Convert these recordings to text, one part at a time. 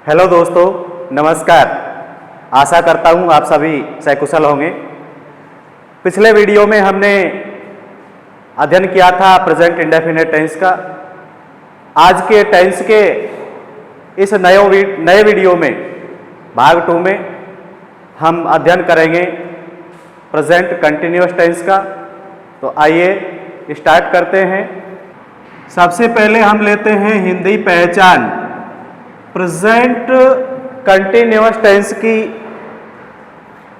Hello दोस्तों, नमस्कार। आशा करता हूँ आप सभी सकुशल होंगे। पिछले वीडियो में हमने अध्ययन किया था प्रेजेंट इंडेफिनिट टेंस का। आज के टेंस के इस नए वीडियो में भाग 2 में हम अध्ययन करेंगे प्रेजेंट कंटिन्यूअस टेंस का। तो आइए स्टार्ट करते हैं। सबसे पहले हम लेते हैं हिंदी पहचान। प्रेजेंट कंटिन्यूअस टेंस की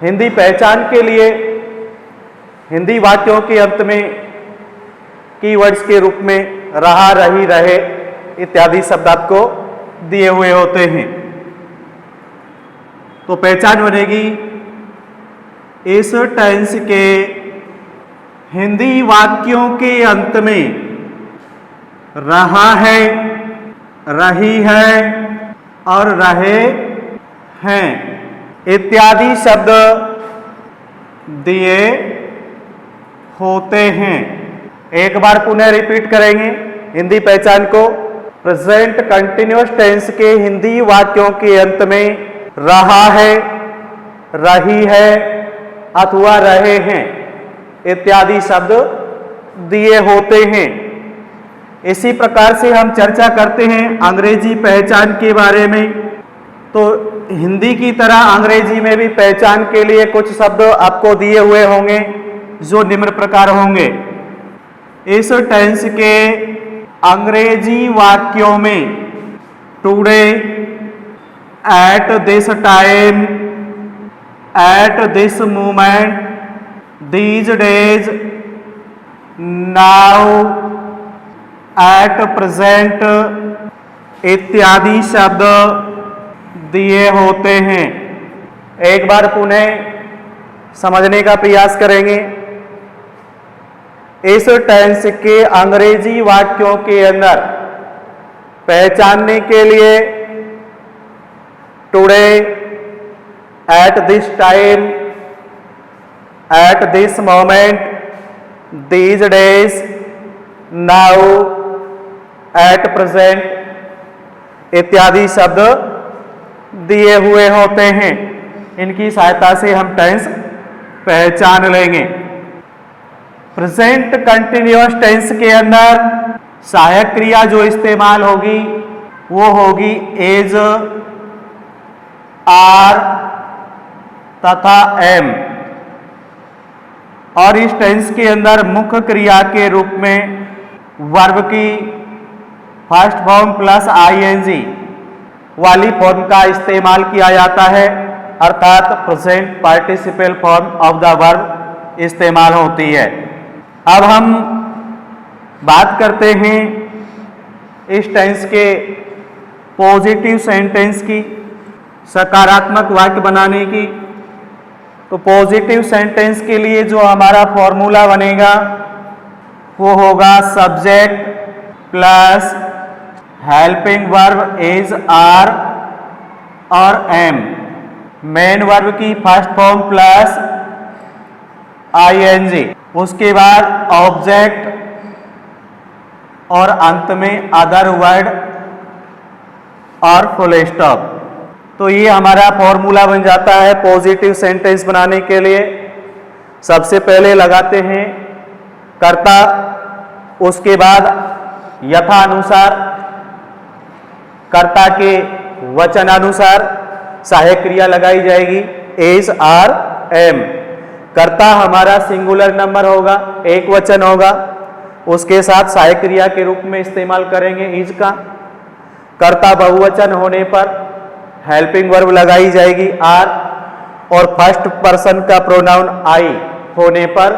हिंदी पहचान के लिए हिंदी वाक्यों के अंत में कीवर्ड्स के रूप में रहा, रही, रहे इत्यादि शब्द आपको दिए हुए होते हैं। तो पहचान बनेगी इस टेंस के हिंदी वाक्यों के अंत में रहा है, रही है और रहे हैं इत्यादि शब्द दिए होते हैं। एक बार पुनः रिपीट करेंगे हिंदी पहचान को। प्रेजेंट कंटिन्यूअस टेंस के हिंदी वाक्यों के अंत में रहा है, रही है अथवा रहे हैं इत्यादि शब्द दिए होते हैं। इसी प्रकार से हम चर्चा करते हैं अंग्रेजी पहचान के बारे में। तो हिंदी की तरह अंग्रेजी में भी पहचान के लिए कुछ शब्द आपको दिए हुए होंगे जो निम्न प्रकार होंगे। इस टेंस के अंग्रेजी वाक्यों में today, at this time, at this moment, these days, now, at present इत्यादि शब्द दिए होते हैं। एक बार पुनः समझने का प्रयास करेंगे। इस टेंस के अंग्रेजी वाक्यों के अंदर पहचानने के लिए today, at this time, at this moment, these days, now, at present इत्यादि शब्द दिए हुए होते हैं। इनकी सहायता से हम टेंस पहचान लेंगे। प्रेजेंट कंटिन्यूअस टेंस के अंदर सहायक क्रिया जो इस्तेमाल होगी वो होगी एज, आर तथा एम। और इस टेंस के अंदर मुख्य क्रिया के रूप में वर्ब की फर्स्ट फॉर्म प्लस आईएनजी वाली फॉर्म का इस्तेमाल किया जाता है, अर्थात present participle form of the verb इस्तेमाल होती है। अब हम बात करते हैं इस टेंस के पॉजिटिव सेंटेंस की, सकारात्मक वाक्य बनाने की। तो पॉजिटिव सेंटेंस के लिए जो हमारा फॉर्मूला बनेगा वो होगा subject plus helping verb is, are और एम, मेन वर्ब की फर्स्ट फॉर्म प्लस आईएनजी, उसके बाद ऑब्जेक्ट और अंत में अदर वर्ड और फुल स्टॉप। तो ये हमारा फॉर्मूला बन जाता है पॉजिटिव सेंटेंस बनाने के लिए। सबसे पहले लगाते हैं कर्ता, उसके बाद यथानुसार कर्ता के वचनानुसार सहायक क्रिया लगाई जाएगी एज, आर, एम। कर्ता हमारा सिंगुलर नंबर होगा, एक वचन होगा, उसके साथ सहायक क्रिया के रूप में इस्तेमाल करेंगे इज का। कर्ता बहुवचन होने पर हेल्पिंग वर्ब लगाई जाएगी आर, और फर्स्ट पर्सन का प्रोनाउन आई होने पर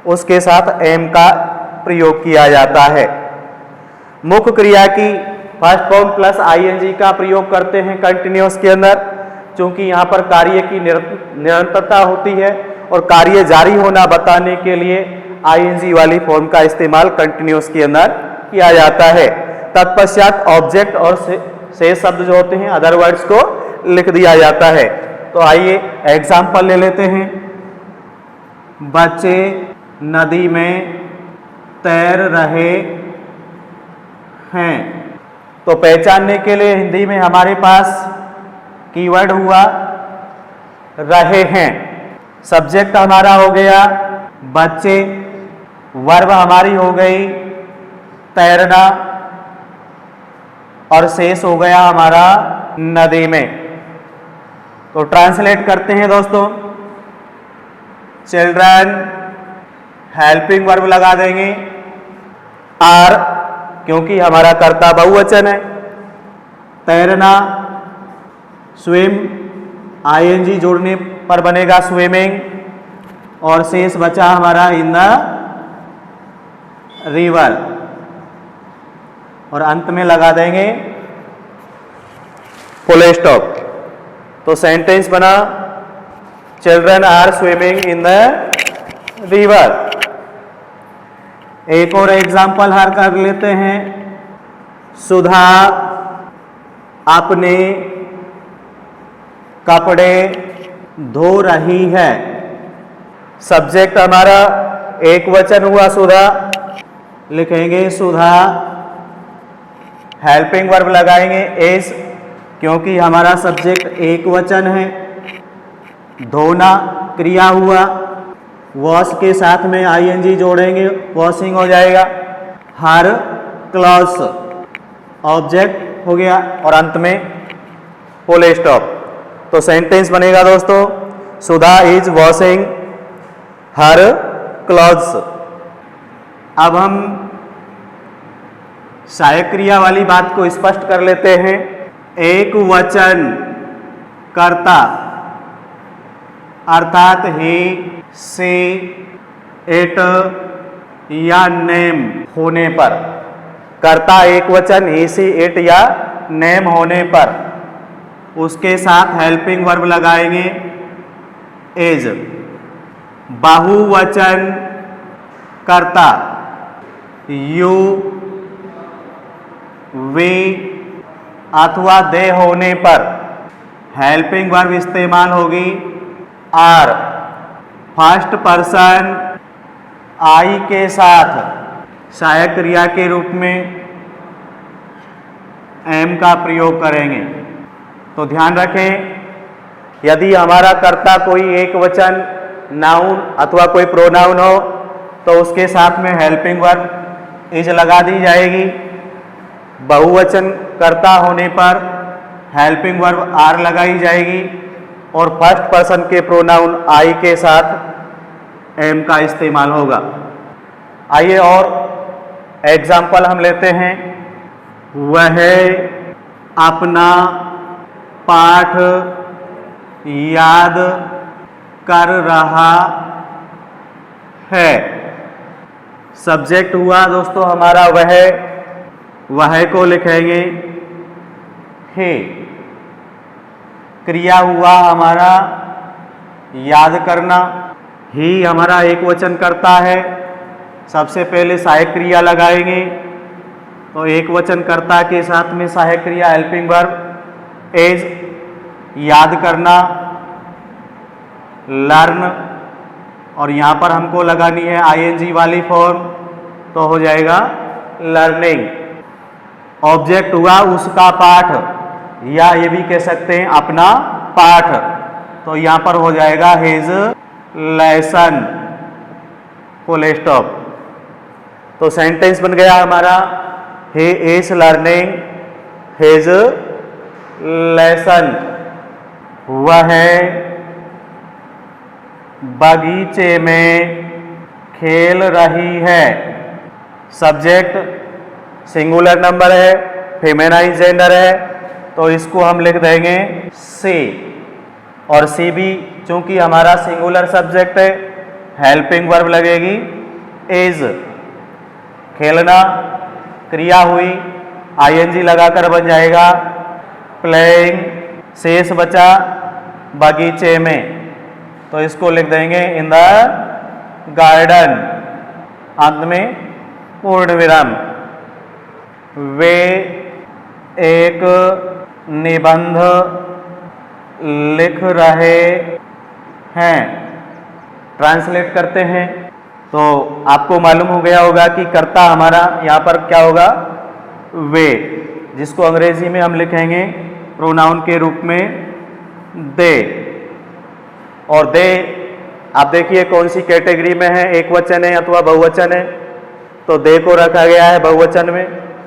उसके साथ एम का प्रयोग किया जाता है। मुख्य क्रिया की फर्स्ट फॉर्म प्लस आईएनजी का प्रयोग करते हैं कंटिन्यूअस के अंदर, क्योंकि यहाँ पर कार्य की निरंतरता होती है और कार्य जारी होना बताने के लिए आईएनजी वाली फॉर्म का इस्तेमाल कंटिन्यूअस के अंदर किया जाता है। तत्पश्चात ऑब्जेक्ट और शेष शब्द जो होते हैं अदर वर्ड्स को लिख दिया जाता है। तो आइए एग्जाम्पल ले लेते हैं। बच्चे नदी में तैर रहे हैं। तो पहचानने के लिए हिंदी में हमारे पास कीवर्ड हुआ रहे हैं। सब्जेक्ट हमारा हो गया बच्चे, वर्ब हमारी हो गई तैरना, और शेष हो गया हमारा नदी में। तो ट्रांसलेट करते हैं दोस्तों। चिल्ड्रन, हेल्पिंग वर्ब लगा देंगे आर, क्योंकि हमारा कर्ता बहुवचन है। तैरना, स्विम, आईएनजी जोड़ने पर बनेगा स्विमिंग, और शेष बचा हमारा इन द रिवर, और अंत में लगा देंगे फुल स्टॉप। तो सेंटेंस बना children are swimming in the river. एक और एग्जाम्पल हर कर लेते हैं। सुधा अपने कपड़े धो रही है। सब्जेक्ट हमारा एक वचन हुआ सुधा, लिखेंगे सुधा। हेल्पिंग वर्ब लगाएंगे एज, क्योंकि हमारा सब्जेक्ट एक वचन है। धोना क्रिया हुआ, वॉश के साथ में आईएनजी जोड़ेंगे, वॉशिंग हो जाएगा। हर क्लॉथ्स ऑब्जेक्ट हो गया, और अंत में फुल स्टॉप। तो सेंटेंस बनेगा दोस्तों, सुधा इज वॉशिंग हर क्लॉथ्स। अब हम सहायक क्रिया वाली बात को स्पष्ट कर लेते हैं। एक वचन कर्ता अर्थात ही, सी, इट या नेम होने पर, कर्ता एक वचन ही, सी, इट या नेम होने पर उसके साथ हेल्पिंग वर्ब लगाएंगे एज। बहुवचन कर्ता यू, वे अथवा दे होने पर हेल्पिंग वर्ब इस्तेमाल होगी आर। फर्स्ट पर्सन आई के साथ सहायक क्रिया के रूप में एम का प्रयोग करेंगे। तो ध्यान रखें, यदि हमारा कर्ता कोई एक वचन नाउन अथवा कोई प्रोनाउन हो तो उसके साथ में हेल्पिंग वर्ब इज लगा दी जाएगी। बहुवचन कर्ता होने पर हेल्पिंग वर्ब आर लगाई जाएगी, और फर्स्ट पर्सन के प्रोनाउन आई के साथ एम का इस्तेमाल होगा। आइए और एग्जाम्पल हम लेते हैं। वह अपना पाठ याद कर रहा है। सब्जेक्ट हुआ दोस्तों हमारा वह को लिखेंगे हे। क्रिया हुआ हमारा याद करना, ही हमारा एक वचन करता है। सबसे पहले सहायक क्रिया लगाएंगे, तो एक वचन कर्ता के साथ में सहायक क्रिया हेल्पिंग वर्ब एज, याद करना, लर्न, और यहाँ पर हमको लगानी है आईएनजी वाली फॉर्म, तो हो जाएगा लर्निंग। ऑब्जेक्ट हुआ उसका पाठ, या ये भी कह सकते हैं अपना पाठ, तो यहाँ पर हो जाएगा हिज लेसन, फुल स्टॉप। तो सेंटेंस बन गया हमारा he is learning his lesson. वह बगीचे में खेल रही है। सब्जेक्ट सिंगुलर नंबर है, फेमिनाइन जेंडर है, तो इसको हम लिख देंगे सी। और सी भी चूंकि हमारा सिंगुलर सब्जेक्ट है, हेल्पिंग वर्ब लगेगी इज। खेलना क्रिया हुई, आईएनजी लगाकर बन जाएगा प्लेइंग। शेष बचा बगीचे में, तो इसको लिख देंगे इन द गार्डन, अंत में पूर्ण विराम। वे एक निबंध लिख रहे हैं। ट्रांसलेट करते हैं तो आपको मालूम हो गया होगा कि कर्ता हमारा यहाँ पर क्या होगा, वे। जिसको अंग्रेजी में हम लिखेंगे प्रोनाउन के रूप में दे। और दे आप देखिए कौन सी कैटेगरी में है, एक वचन है अथवा बहुवचन है, तो दे को रखा गया है बहुवचन में,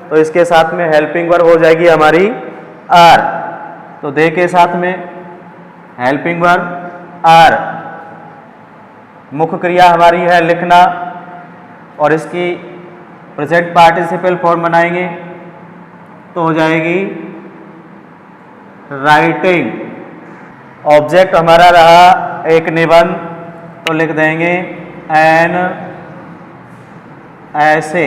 तो इसके साथ में हेल्पिंग वर्ब हो जाएगी हमारी आर। तो दे के साथ में हेल्पिंग वर्ब आर। मुख्य क्रिया हमारी है लिखना, और इसकी प्रेजेंट पार्टिसिपल फॉर्म बनाएंगे तो हो जाएगी राइटिंग। ऑब्जेक्ट हमारा रहा एक निबंध, तो लिख देंगे एन ऐसे,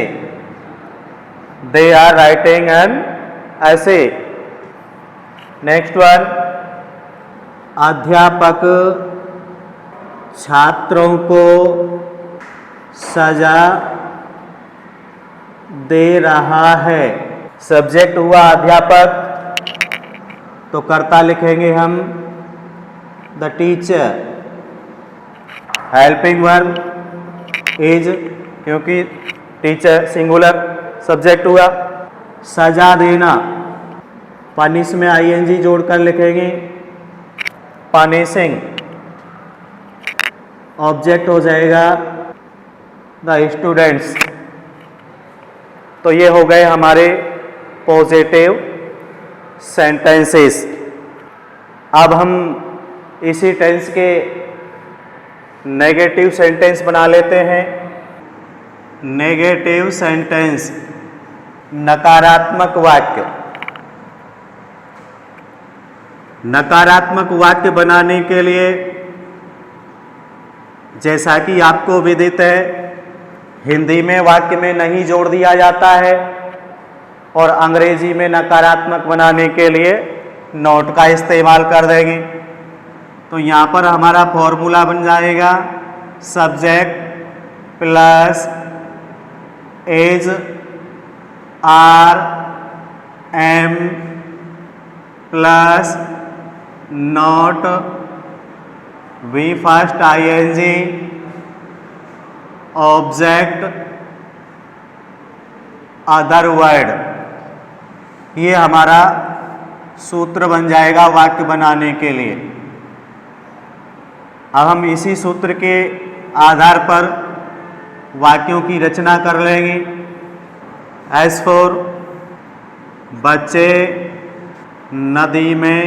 दे आर राइटिंग एन ऐसे। नेक्स्ट वन, अध्यापक छात्रों को सजा दे रहा है। सब्जेक्ट हुआ अध्यापक, तो कर्ता लिखेंगे हम the teacher. Helping verb is, क्योंकि टीचर सिंगुलर सब्जेक्ट हुआ। सजा देना, पनिश में आईएनजी जोड़कर लिखेंगे पनिशिंग। ऑब्जेक्ट हो जाएगा द स्टूडेंट्स। तो ये हो गए हमारे पॉजिटिव सेंटेंसेस। अब हम इसी टेंस के नेगेटिव सेंटेंस बना लेते हैं। नेगेटिव सेंटेंस, नकारात्मक वाक्य। नकारात्मक वाक्य बनाने के लिए, जैसा कि आपको विदित है, हिंदी में वाक्य में नहीं जोड़ दिया जाता है, और अंग्रेजी में नकारात्मक बनाने के लिए नॉट का इस्तेमाल कर देंगे। तो यहाँ पर हमारा फॉर्मूला बन जाएगा subject plus is are am plus not V first ING object other word. ये हमारा सूत्र बन जाएगा वाक्य बनाने के लिए। अब हम इसी सूत्र के आधार पर वाक्यों की रचना कर लेंगे। एज फॉर, बच्चे नदी में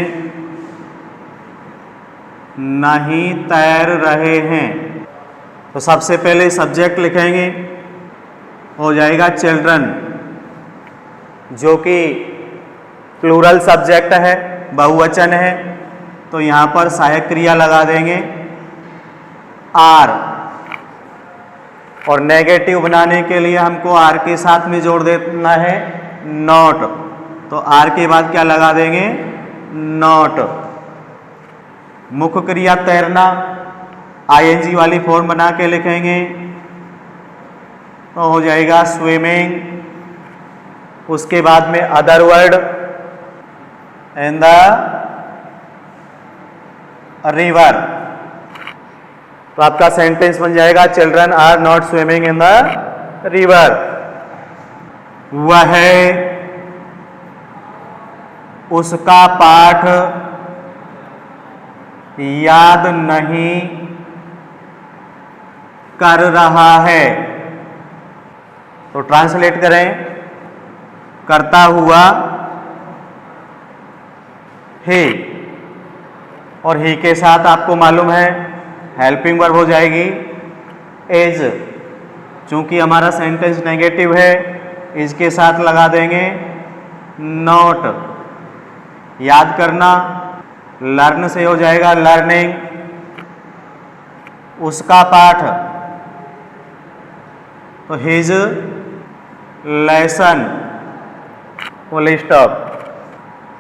नहीं तैर रहे हैं। तो सबसे पहले सब्जेक्ट लिखेंगे, हो जाएगा चिल्ड्रन, जो कि प्लूरल सब्जेक्ट है, बहुवचन है। तो यहाँ पर सहायक क्रिया लगा देंगे आर। और नेगेटिव बनाने के लिए हमको आर के साथ में जोड़ देना है नॉट। तो आर के बाद क्या लगा देंगे, नॉट। मुख्य क्रिया तैरना, आईएनजी वाली फॉर्म बना के लिखेंगे तो हो जाएगा स्विमिंग। उसके बाद में other word in the river. तो आपका सेंटेंस बन जाएगा children are not swimming in the river. वह उसका पाठ याद नहीं कर रहा है। तो ट्रांसलेट करें, करता हुआ ही, और ही के साथ आपको मालूम है हेल्पिंग वर्ब हो जाएगी एज। चूंकि हमारा सेंटेंस नेगेटिव है, इसके साथ लगा देंगे नॉट। याद करना, लर्न से हो जाएगा लर्निंग। उसका पाठ, तो हिज लेसन, फुल स्टॉप।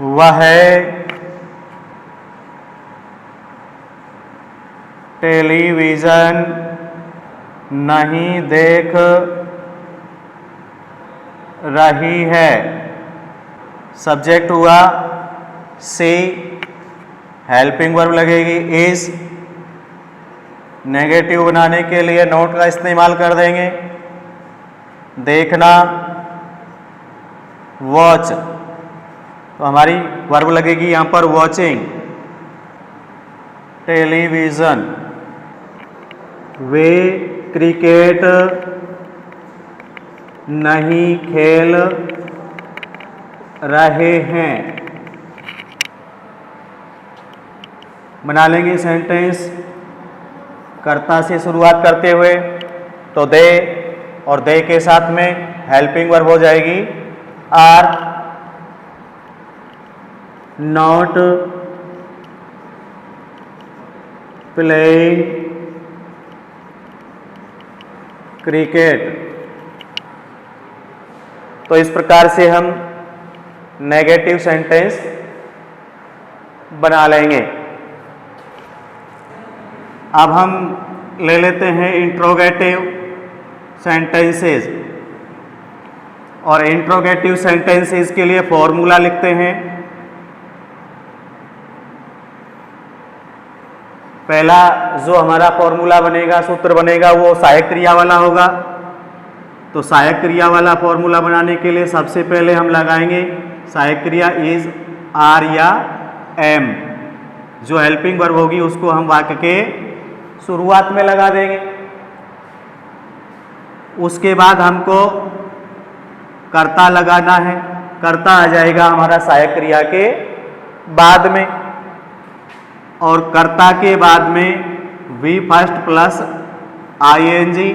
वह टेलीविजन नहीं देख रही है। सब्जेक्ट हुआ सी, हेल्पिंग वर्ब लगेगी इज। नेगेटिव बनाने के लिए नोट का इस्तेमाल कर देंगे। देखना वॉच, तो हमारी वर्ब लगेगी यहाँ पर वॉचिंग टेलीविज़न। वे क्रिकेट नहीं खेल रहे हैं। बना लेंगे सेंटेंस कर्ता से शुरुआत करते हुए। तो दे और दे के साथ में हेल्पिंग वर्ब हो जाएगी आर नॉट प्लेइंग क्रिकेट। तो इस प्रकार से हम नेगेटिव सेंटेंस बना लेंगे। अब हम ले लेते हैं इंट्रोगेटिव सेंटेंसेस, और इंट्रोगेटिव सेंटेंसेस के लिए फॉर्मूला लिखते हैं। पहला जो हमारा फॉर्मूला बनेगा, सूत्र बनेगा, वो सहायक क्रिया वाला होगा। तो सहायक क्रिया वाला फॉर्मूला बनाने के लिए सबसे पहले हम लगाएंगे सहायक क्रिया इज, आर या एम। जो हेल्पिंग वर्ब होगी उसको हम वाक्य के शुरुआत में लगा देंगे। उसके बाद हमको कर्ता लगाना है। कर्ता आ जाएगा हमारा सहायक क्रिया के बाद में, और कर्ता के बाद में V first plus ING,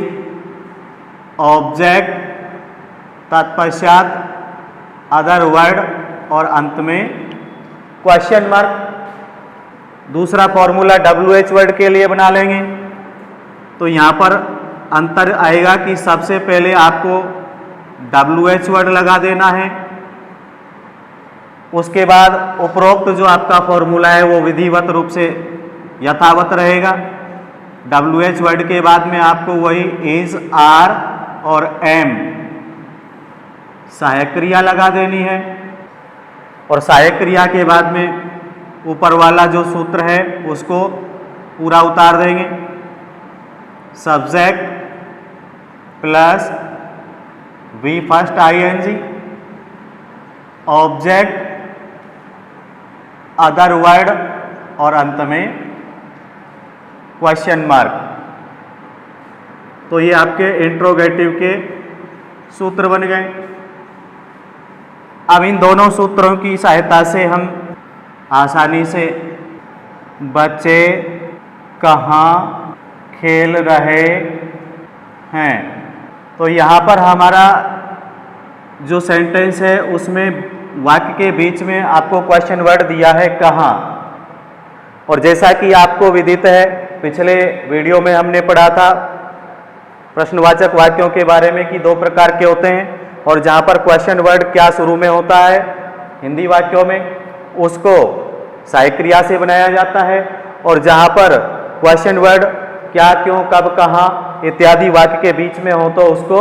object, तत्पश्चात अदर वर्ड, और अंत में क्वेश्चन मार्क। दूसरा फॉर्मूला WH वर्ड के लिए बना लेंगे। तो यहाँ पर अंतर आएगा कि सबसे पहले आपको WH वर्ड लगा देना है। उसके बाद उपरोक्त जो आपका फॉर्मूला है वो विधिवत रूप से यथावत रहेगा। WH वर्ड के बाद में आपको वही इज, आर और एम सहायक क्रिया लगा देनी है। और सहायक क्रिया के बाद में ऊपर वाला जो सूत्र है उसको पूरा उतार देंगे। Subject plus V first ING, object, other word, और अंत में क्वेश्चन मार्क। तो ये आपके इंट्रोगेटिव के सूत्र बन गए। अब इन दोनों सूत्रों की सहायता से हम आसानी से बच्चे कहाँ खेल रहे हैं, तो यहाँ पर हमारा जो सेंटेंस है उसमें वाक्य के बीच में आपको क्वेश्चन वर्ड दिया है कहाँ। और जैसा कि आपको विदित है, पिछले वीडियो में हमने पढ़ा था प्रश्नवाचक वाक्यों के बारे में कि दो प्रकार के होते हैं, और जहाँ पर क्वेश्चन वर्ड क्या शुरू में होता है हिंदी वाक्यों में उसको सहायक क्रिया से बनाया जाता है, और जहाँ पर क्वेश्चन वर्ड क्या, क्यों, कब, कहाँ इत्यादि वाक्य के बीच में हो तो उसको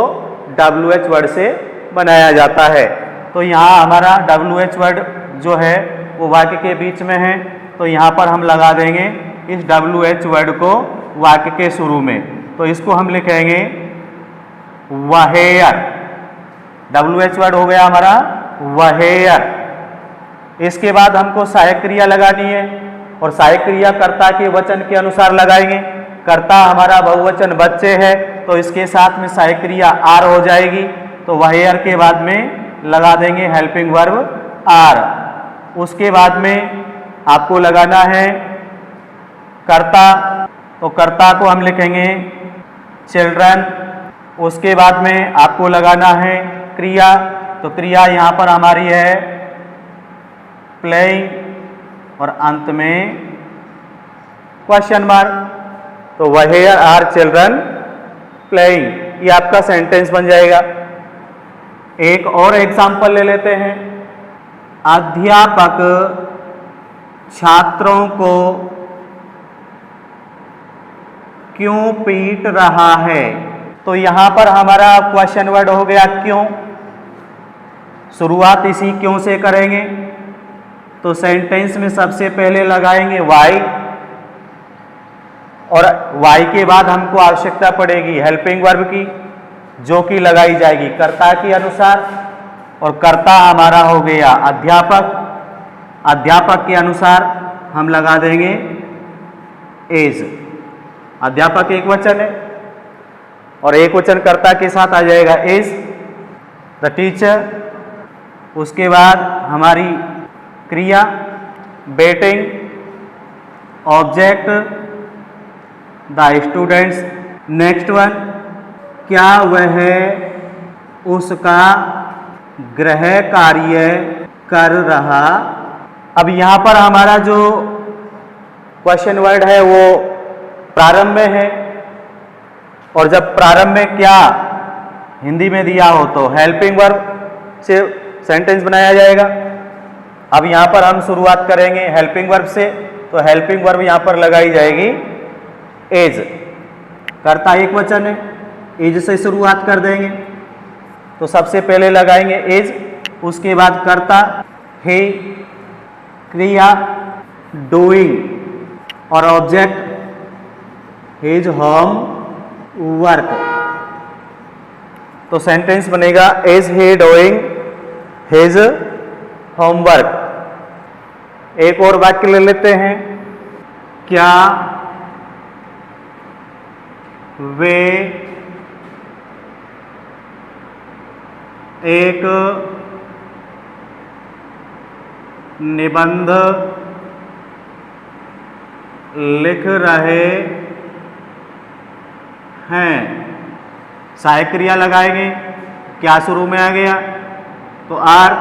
WH वर्ड से बनाया जाता है। तो यहाँ हमारा WH वर्ड जो है वो वाक्य के बीच में है, तो यहाँ पर हम लगा देंगे इस WH वर्ड को वाक्य के शुरू में। तो इसको हम लिखेंगे वहेयर। WH वर्ड हो गया हमारा वहेयर। इसके बाद हमको सहायक क्रिया लगानी है, और सहायक क्रिया कर्ता के वचन के अनुसार लगाएंगे। कर्ता हमारा बहुवचन बच्चे है, तो इसके साथ में सहायक क्रिया आर हो जाएगी। तो वहेयर के बाद में लगा देंगे हेल्पिंग वर्ब आर। उसके बाद में आपको लगाना है कर्ता, तो कर्ता को हम लिखेंगे चिल्ड्रन। उसके बाद में आपको लगाना है क्रिया, तो क्रिया यहाँ पर हमारी है प्लेइंग, और अंत में क्वेश्चन मार्क। तो वहेयर आर चिल्ड्रन प्लेइंग, ये आपका सेंटेंस बन जाएगा। एक और एग्जाम्पल ले लेते हैं। अध्यापक छात्रों को क्यों पीट रहा है, तो यहां पर हमारा क्वेश्चन वर्ड हो गया क्यों। शुरुआत इसी क्यों से करेंगे, तो सेंटेंस में सबसे पहले लगाएंगे वाई, और वाई के बाद हमको आवश्यकता पड़ेगी हेल्पिंग वर्ब की, जो कि लगाई जाएगी कर्ता के अनुसार। और कर्ता हमारा हो गया अध्यापक, अध्यापक के अनुसार हम लगा देंगे इज। अध्यापक एक वचन है और एक वचन कर्ता के साथ आ जाएगा इज द टीचर। उसके बाद हमारी क्रिया beating, object the students. Next one, क्या वह उसका गृह कार्य कर रहा। अब यहाँ पर हमारा जो क्वेश्चन वर्ड है वो प्रारंभ में है, और जब प्रारंभ में क्या हिंदी में दिया हो तो हेल्पिंग वर्ब से सेंटेंस बनाया जाएगा। अब यहाँ पर हम शुरुआत करेंगे हेल्पिंग वर्ब से, तो हेल्पिंग वर्ब यहाँ पर लगाई जाएगी एज। कर्ता एक वचन है, एज से शुरुआत कर देंगे, तो सबसे पहले लगाएंगे एज, उसके बाद कर्ता हे, क्रिया डूइंग और ऑब्जेक्ट हिज होम वर्क। तो सेंटेंस बनेगा is he doing his homework. एक और वाक्य ले लेते हैं, क्या वे एक निबंध लिख रहे हैं। सहायक क्रिया लगाएंगे, क्या शुरू में आ गया तो आर,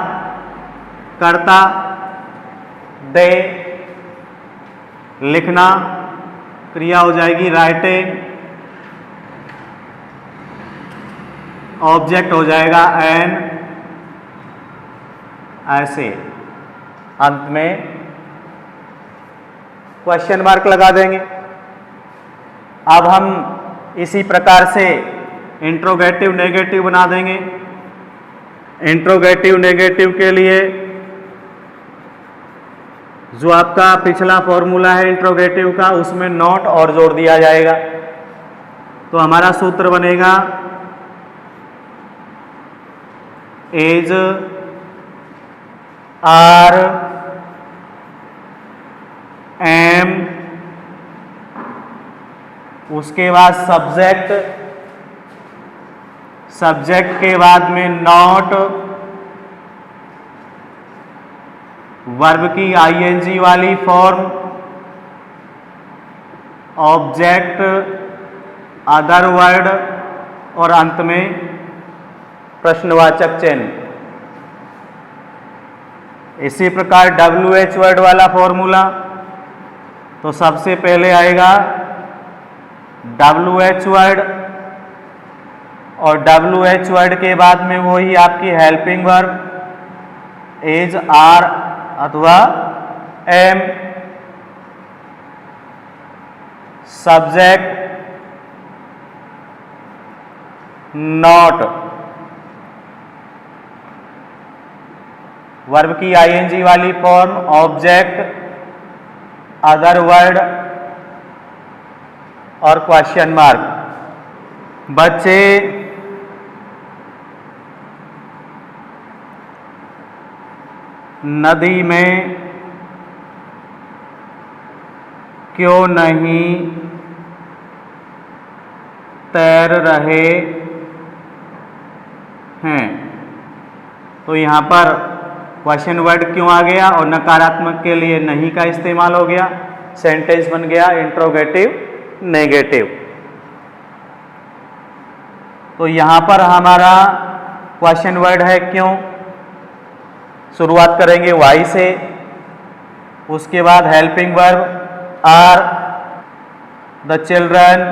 कर्ता दे, लिखना क्रिया हो जाएगी राइटिंग, ऑब्जेक्ट हो जाएगा एन, ऐसे अंत में क्वेश्चन मार्क लगा देंगे। अब हम इसी प्रकार से इंट्रोगेटिव नेगेटिव बना देंगे। इंट्रोगेटिव नेगेटिव के लिए जो आपका पिछला फॉर्मूला है इंट्रोगेटिव का, उसमें नॉट और जोड़ दिया जाएगा। तो हमारा सूत्र बनेगा एज आर एम, उसके बाद सब्जेक्ट, सब्जेक्ट के बाद में नॉट, वर्ब की आईएनजी वाली फॉर्म, ऑब्जेक्ट, अदर वर्ड और अंत में प्रश्नवाचक चिन्ह। इसी प्रकार WH वर्ड वाला फॉर्मूला, तो सबसे पहले आएगा WH वर्ड, और WH वर्ड के बाद में वही आपकी हेल्पिंग वर्ब एज आर अथवा एम, सब्जेक्ट नॉट, वर्ब की आईएनजी वाली फॉर्म, ऑब्जेक्ट, अदर वर्ड और क्वेश्चन मार्क। बच्चे नदी में क्यों नहीं तैर रहे हैं। तो यहाँ पर क्वेश्चन वर्ड क्यों आ गया और नकारात्मक के लिए नहीं का इस्तेमाल हो गया, सेंटेंस बन गया इंट्रोगेटिव नेगेटिव। तो यहाँ पर हमारा क्वेश्चन वर्ड है क्यों। शुरुआत करेंगे वाई से, उसके बाद helping verb are, the children,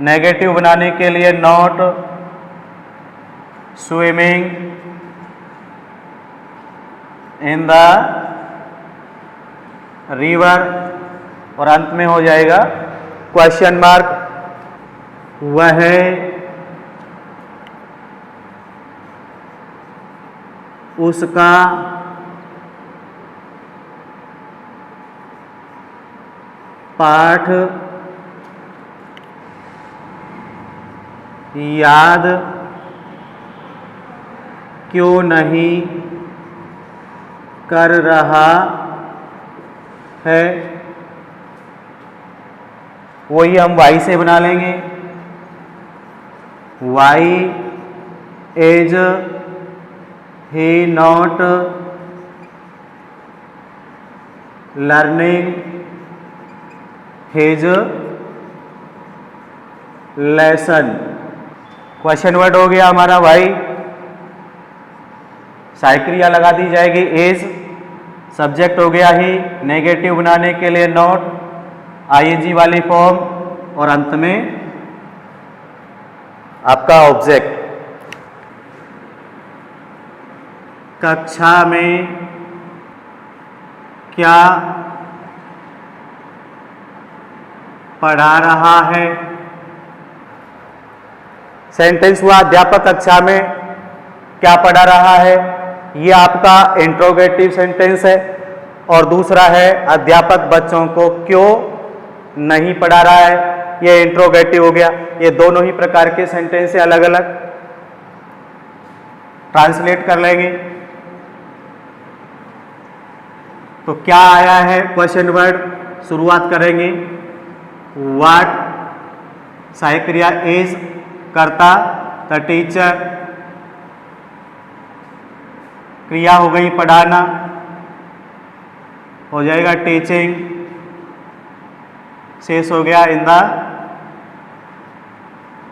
negative बनाने के लिए not, swimming in the river और अंत में हो जाएगा क्वेश्चन मार्क। वह उसका पाठ याद क्यों नहीं कर रहा है, वही हम वाई से बना लेंगे। Why is he not learning his lesson. Question word हो गया हमारा वाई। सहायक क्रिया लगा दी जाएगी इज, सब्जेक्ट हो गया ही, नेगेटिव बनाने के लिए नॉट, आईएनजी वाली फॉर्म, और अंत में आपका ऑब्जेक्ट। कक्षा में क्या पढ़ा रहा है। सेंटेंस हुआ अध्यापक कक्षा में क्या पढ़ा रहा है, ये आपका इंट्रोगेटिव सेंटेंस है। और दूसरा है अध्यापक बच्चों को क्यों नहीं पढ़ा रहा है, ये इंट्रोगेटिव हो गया। ये दोनों ही प्रकार के सेंटेंस से अलग अलग ट्रांसलेट कर लेंगे। तो क्या आया है क्वेश्चन वर्ड, शुरुआत करेंगे। व्हाट, सहायक क्रिया इज, कर्ता द टीचर, क्रिया हो गई पढ़ाना, हो जाएगा टीचिंग, शेष हो गया इन द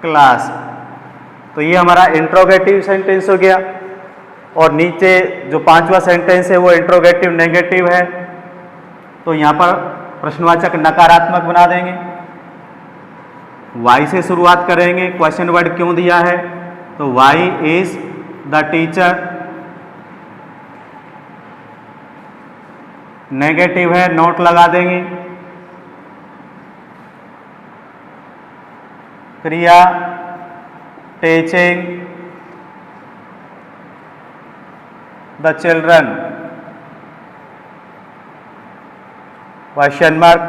क्लास। तो ये हमारा इंट्रोगेटिव सेंटेंस हो गया। और नीचे जो पांचवा सेंटेंस है वो इंट्रोगेटिव नेगेटिव है, तो यहाँ पर प्रश्नवाचक नकारात्मक बना देंगे। वाई से शुरुआत करेंगे। क्वेश्चन वर्ड क्यों दिया है, तो why is the teacher, negative है, नोट लगा देंगे। क्रिया teaching the children, question mark.